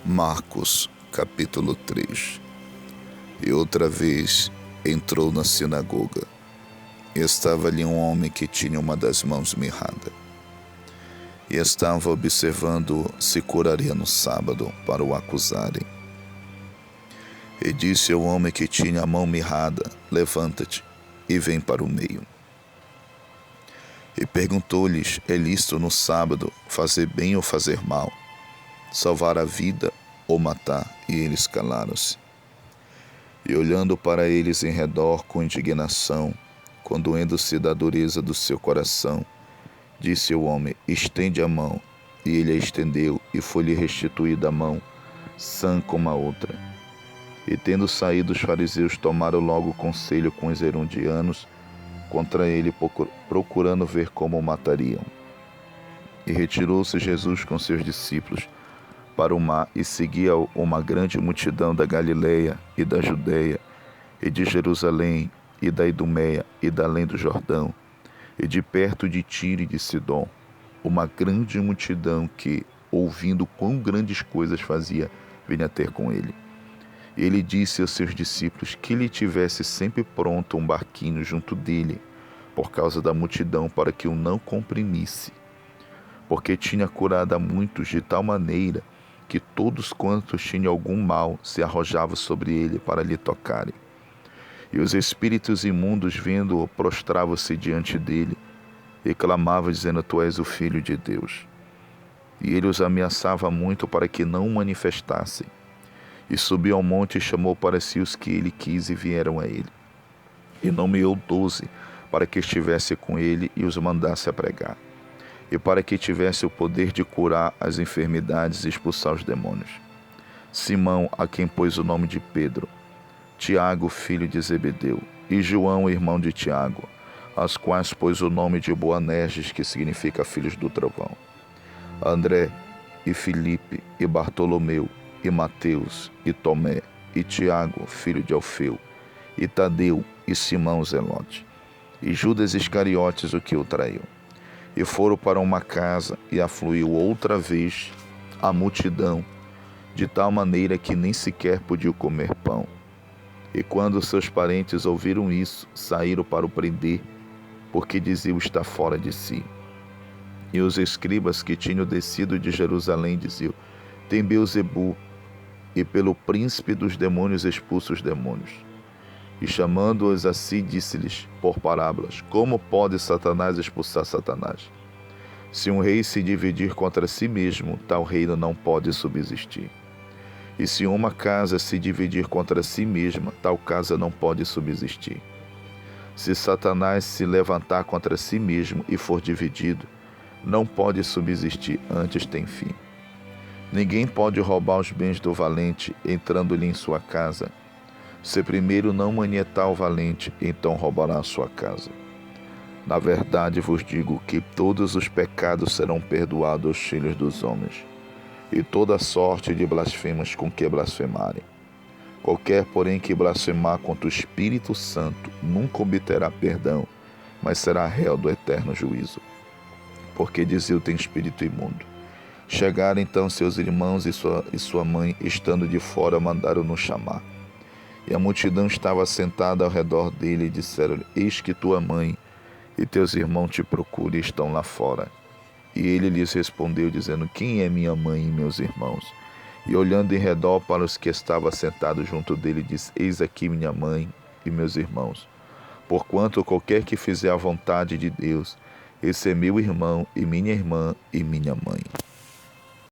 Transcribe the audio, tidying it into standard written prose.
Marcos, capítulo 3. E outra vez entrou na sinagoga, e estava ali um homem que tinha uma das mãos mirrada. E estava observando se curaria no sábado para o acusarem. E disse ao homem que tinha a mão mirrada: levanta-te e vem para o meio. E perguntou-lhes: é lícito no sábado fazer bem ou fazer mal, salvar a vida ou matar? E eles calaram-se. E olhando para eles em redor com indignação, condoendo-se da dureza do seu coração, disse ao homem: estende a mão. E ele a estendeu, e foi-lhe restituída a mão, sã como a outra. E tendo saído, os fariseus tomaram logo conselho com os herodianos contra ele, procurando ver como o matariam. E retirou-se Jesus com seus discípulos para o mar, e seguia uma grande multidão da Galileia e da Judeia, e de Jerusalém, e da Idumeia, e da além do Jordão, e de perto de Tiro e de Sidom, uma grande multidão que, ouvindo quão grandes coisas fazia, vinha ter com ele. E ele disse aos seus discípulos que lhe tivesse sempre pronto um barquinho junto dele, por causa da multidão, para que o não comprimisse, porque tinha curado a muitos de tal maneira que todos quantos tinham algum mal se arrojavam sobre ele para lhe tocarem. E os espíritos imundos, vendo-o, prostravam-se diante dele e clamavam, dizendo: tu és o Filho de Deus. E ele os ameaçava muito para que não o manifestassem. E subiu ao monte e chamou para si os que ele quis, e vieram a ele. E nomeou 12 para que estivesse com ele e os mandasse a pregar, e para que tivesse o poder de curar as enfermidades e expulsar os demônios. Simão, a quem pôs o nome de Pedro, Tiago, filho de Zebedeu, e João, irmão de Tiago, aos quais pôs o nome de Boanerges, que significa filhos do trovão, André, e Filipe, e Bartolomeu, e Mateus, e Tomé, e Tiago, filho de Alfeu, e Tadeu, e Simão Zelote, e Judas Iscariotes, o que o traiu. E foram para uma casa, e afluiu outra vez a multidão, de tal maneira que nem sequer podiam comer pão. E quando seus parentes ouviram isso, saíram para o prender, porque diziam estar fora de si. E os escribas que tinham descido de Jerusalém diziam: tem Beelzebu, e pelo príncipe dos demônios expulsa os demônios. E chamando-os a si, disse-lhes por parábolas: como pode Satanás expulsar Satanás? Se um rei se dividir contra si mesmo, tal reino não pode subsistir. E se uma casa se dividir contra si mesma, tal casa não pode subsistir. Se Satanás se levantar contra si mesmo e for dividido, não pode subsistir, antes tem fim. Ninguém pode roubar os bens do valente, entrando-lhe em sua casa. Se primeiro não manietar o valente, então roubará a sua casa. Na verdade vos digo que todos os pecados serão perdoados aos filhos dos homens, e toda sorte de blasfemas com que blasfemarem. Qualquer, porém, que blasfemar contra o Espírito Santo nunca obterá perdão, mas será réu do eterno juízo. Porque dizia: tem espírito imundo. Chegaram então seus irmãos e sua mãe, estando de fora, mandaram-no chamar. E a multidão estava sentada ao redor dele, e disseram-lhe: eis que tua mãe e teus irmãos te procuram e estão lá fora. E ele lhes respondeu, dizendo: quem é minha mãe e meus irmãos? E olhando em redor para os que estavam sentados junto dele, disse: eis aqui minha mãe e meus irmãos. Porquanto qualquer que fizer a vontade de Deus, esse é meu irmão e minha irmã e minha mãe.